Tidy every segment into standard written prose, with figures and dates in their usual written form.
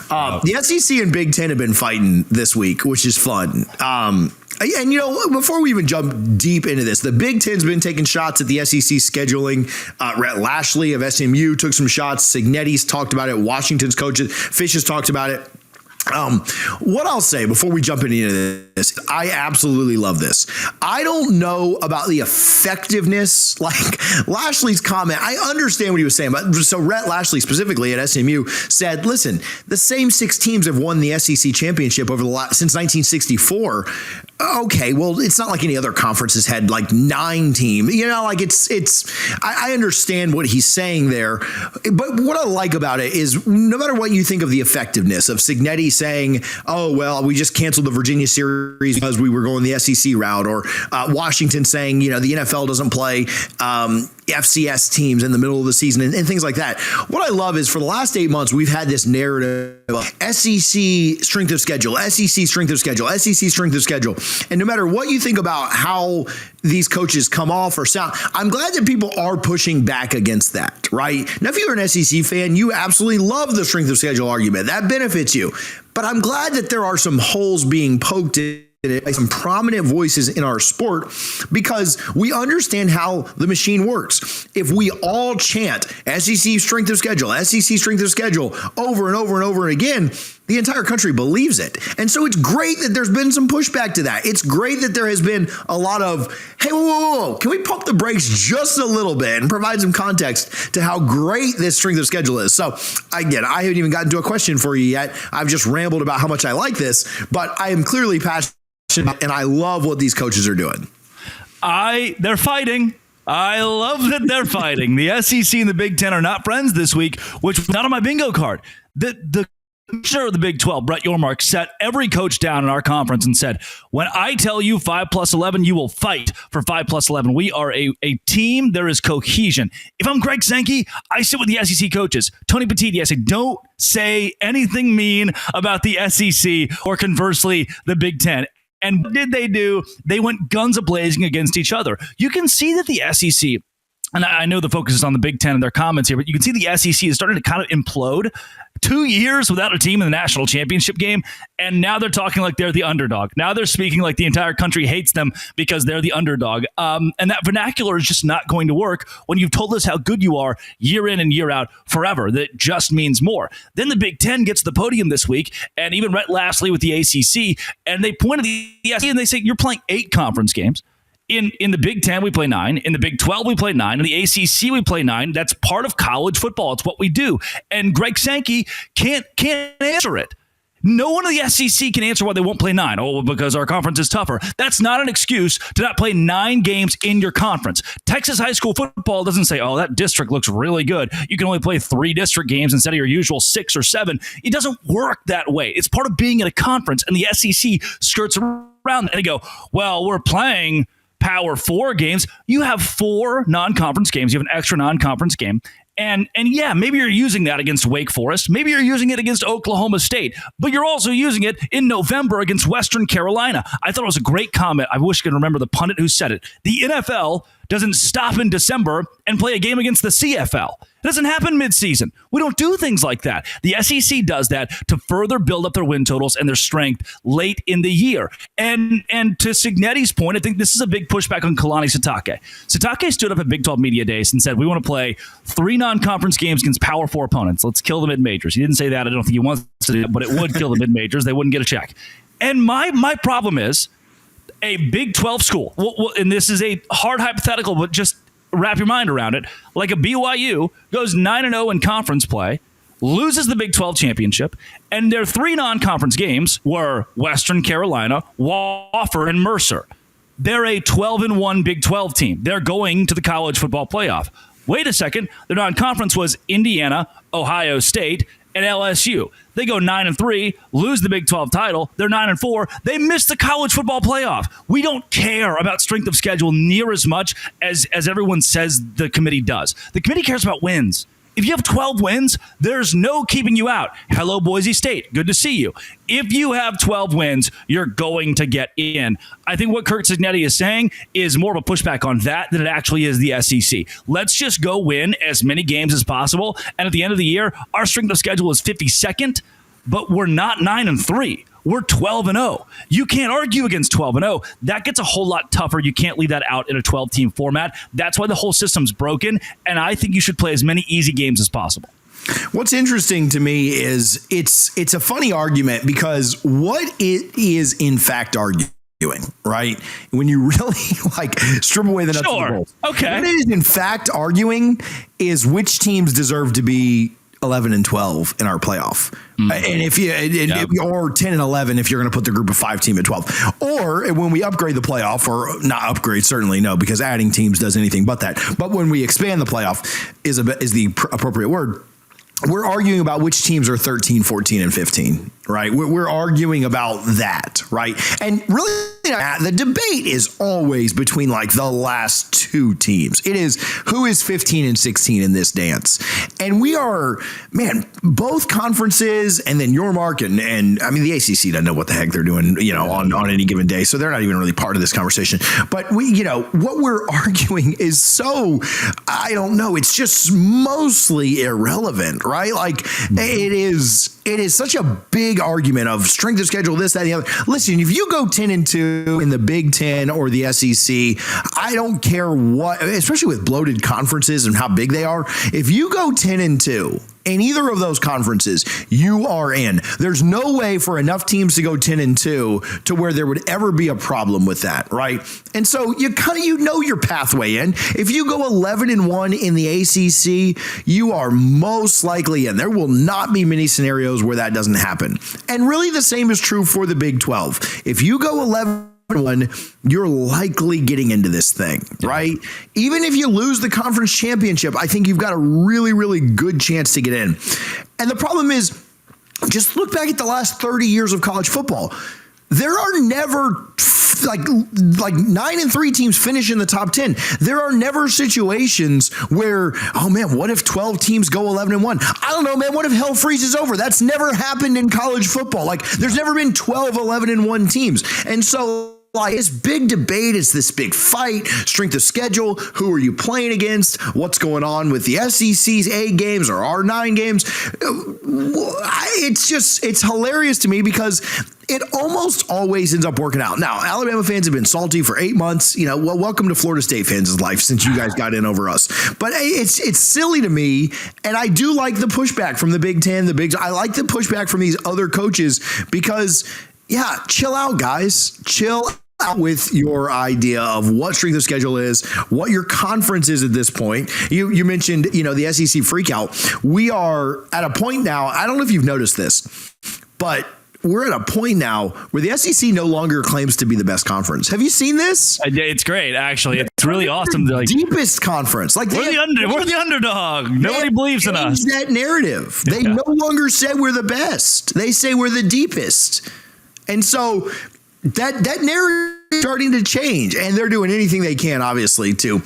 The SEC and Big Ten have been fighting this week, which is fun. And, before we even jump deep into this, the Big Ten's been taking shots at the SEC scheduling. Rhett Lashley of SMU took some shots. Signetti's talked about it. Washington's coaches, Fish has talked about it. What I'll say before we jump into this, I absolutely love this. I don't know about the effectiveness, like Lashley's comment. I understand what he was saying, but so Rhett Lashley specifically at SMU said, listen, the same 6 teams have won the SEC championship since 1964. Okay, well, it's not like any other conference has had like 9 teams. I understand what he's saying there, but what I like about it is no matter what you think of the effectiveness of Signetti saying, oh, well, we just canceled the Virginia series because we were going the SEC route, or Washington saying, the NFL doesn't play FCS teams in the middle of the season and things like that. What I love is for the last 8 months, we've had this narrative of SEC strength of schedule, SEC strength of schedule, SEC strength of schedule. And no matter what you think about how these coaches come off or sound, I'm glad that people are pushing back against that, right? Now, if you're an SEC fan, you absolutely love the strength of schedule argument. That benefits you. But I'm glad that there are some holes being poked in by some prominent voices in our sport, because we understand how the machine works. If we all chant SEC strength of schedule, SEC strength of schedule over and over and over again, the entire country believes it. And so it's great that there's been some pushback to that. It's great that there has been a lot of, hey, whoa, can we pump the brakes just a little bit and provide some context to how great this strength of schedule is? So again, I haven't even gotten to a question for you yet. I've just rambled about how much I like this, but I am clearly passionate and I love what these coaches are doing. They're fighting. I love that they're fighting. The SEC and the Big Ten are not friends this week, which was not on my bingo card. The commissioner of the Big 12, Brett Yormark, sat every coach down in our conference and said, when I tell you 5+11, you will fight for 5+11. We are a team. There is cohesion. If I'm Greg Sankey, I sit with the SEC coaches. Tony Petitti, I say, don't say anything mean about the SEC or conversely, the Big Ten. And what did they do? They went guns a-blazing against each other. You can see that the SEC, and I know the focus is on the Big Ten and their comments here, but you can see the SEC is starting to kind of implode. 2 years without a team in the national championship game, and now they're talking like they're the underdog. Now they're speaking like the entire country hates them because they're the underdog. And that vernacular is just not going to work when you've told us how good you are year in and year out forever. That just means more. Then the Big Ten gets the podium this week, and even Rhett Lashley with the ACC, and they point at the SEC and they say, you're playing 8 conference games. In the Big Ten, we play 9. In the Big 12, we play 9. In the ACC, we play 9. That's part of college football. It's what we do. And Greg Sankey can't answer it. No one in the SEC can answer why they won't play 9. Oh, because our conference is tougher. That's not an excuse to not play 9 games in your conference. Texas high school football doesn't say, oh, that district looks really good. You can only play 3 district games instead of your usual 6 or 7. It doesn't work that way. It's part of being in a conference, and the SEC skirts around and they go, well, we're playing Power 4 games. You have 4 non-conference games. You have an extra non-conference game. And yeah, maybe you're using that against Wake Forest. Maybe you're using it against Oklahoma State. But you're also using it in November against Western Carolina. I thought it was a great comment. I wish I could remember the pundit who said it. The NFL doesn't stop in December and play a game against the CFL. It doesn't happen midseason. We don't do things like that. The SEC does that to further build up their win totals and their strength late in the year. And to Signetti's point, I think this is a big pushback on Kalani Sitake. Sitake stood up at Big 12 Media Days and said, we want to play 3 non-conference games against Power 4 opponents. Let's kill the mid-majors. He didn't say that. I don't think he wants to do it, but it would kill the mid-majors. They wouldn't get a check. And my problem is a Big 12 school, and this is a hard hypothetical, but just wrap your mind around it, like a BYU goes 9-0 in conference play, loses the Big 12 championship, and their 3 non-conference games were Western Carolina, Wofford, and Mercer. They're a 12-1 Big 12 team. They're going to the college football playoff. Wait a second. Their non-conference was Indiana, Ohio State, and LSU. They go 9-3, lose the Big 12 title. They're 9-4. They miss the college football playoff. We don't care about strength of schedule near as much as everyone says the committee does. The committee cares about wins. If you have 12 wins, there's no keeping you out. Hello, Boise State. Good to see you. If you have 12 wins, you're going to get in. I think what Kurt Signetti is saying is more of a pushback on that than it actually is the SEC. Let's just go win as many games as possible. And at the end of the year, our strength of schedule is 52nd. but we're not 9-3. We're 12-0. You can't argue against 12-0. That gets a whole lot tougher. You can't leave that out in a 12-team format. That's why the whole system's broken, and I think you should play as many easy games as possible. What's interesting to me is it's a funny argument because what it is in fact arguing, right? When you really strip away the nuts and the bolts. Okay. What it is in fact arguing is which teams deserve to be 11 and 12 in our playoff. And if you or 10 and 11 if you're going to put the group of 5 team at 12, or when we upgrade the playoff, or not upgrade, certainly no, because adding teams does anything but that. But when we expand the playoff is the appropriate word. We're arguing about which teams are 13, 14, and 15, right? We're arguing about that, right? And really, the debate is always between the last 2 teams. It is who is 15 and 16 in this dance. And we are, both conferences, and then your mark, and I mean, the ACC doesn't know what the heck they're doing, on any given day. So they're not even really part of this conversation. But what we're arguing is so, I don't know, it's just mostly irrelevant, right? It is such a big argument of strength of schedule, this, that, and the other. Listen, if you go 10 and 2 in the Big Ten or the SEC, I don't care what, especially with bloated conferences and how big they are. If you go 10 and 2 in either of those conferences, you are in. There's no way for enough teams to go 10 and 2 to where there would ever be a problem with that, right? And so you know your pathway in. If you go 11 and 1 in the ACC, you are most likely in. There will not be many scenarios where that doesn't happen. And really the same is true for the Big 12. If you go 11 1, you're likely getting into this thing, right? Even if you lose the conference championship, I think you've got a really, really good chance to get in. And the problem is, just look back at the last 30 years of college football. There are never like 9-3 teams finish in the top 10. There are never situations where, oh man, what if 12 teams go 11-1? I don't know, man. What if hell freezes over? That's never happened in college football. There's never been 12 11-1 teams. And so this big debate, it's this big fight, strength of schedule, who are you playing against, what's going on with the SEC's 8 games or our 9 games. It's hilarious to me because it almost always ends up working out. Now, Alabama fans have been salty for 8 months. Welcome to Florida State fans' life since you guys got in over us. But it's silly to me, and I do like the pushback from the Big Ten, I like the pushback from these other coaches because, chill out, guys. Chill out with your idea of what strength of schedule is, what your conference is at this point. You mentioned, the SEC freakout. We are at a point now, I don't know if you've noticed this, but we're at a point now where the SEC no longer claims to be the best conference. Have you seen this? It's great, actually. It's really awesome. Deepest conference. We're the underdog. Nobody believes in us. That narrative. They no longer say we're the best. They say we're the deepest. And so that narrative is starting to change, and they're doing anything they can, obviously, to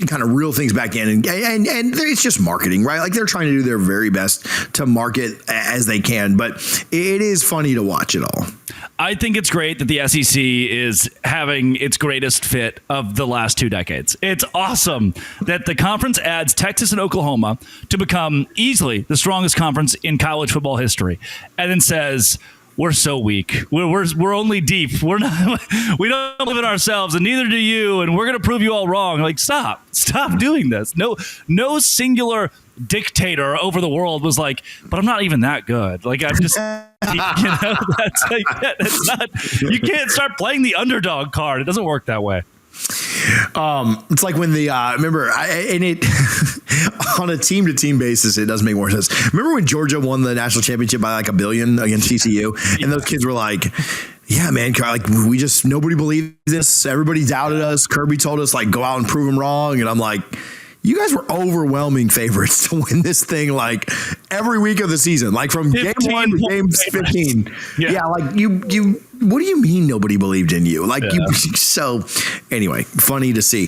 kind of reel things back in, and it's just marketing, right? They're trying to do their very best to market as they can, but it is funny to watch it all. I think it's great that the SEC is having its greatest fit of the last 2 decades. It's awesome that the conference adds Texas and Oklahoma to become easily the strongest conference in college football history, and then says, we're so weak. We're only deep. We don't believe in ourselves, and neither do you. And we're going to prove you all wrong. Stop doing this. No singular dictator over the world was like, but I'm not even that good. I'm just, that's not. You can't start playing the underdog card. It doesn't work that way. It's like when remember, on a team-to-team basis, it does make more sense. Remember when Georgia won the national championship by $1 billion against TCU, and those kids were like, yeah, man, nobody believed this. Everybody doubted us. Kirby told us, go out and prove them wrong. And I'm like, you guys were overwhelming favorites to win this thing every week of the season, from game 1 to game 15. You what do you mean nobody believed in you? So anyway, funny to see.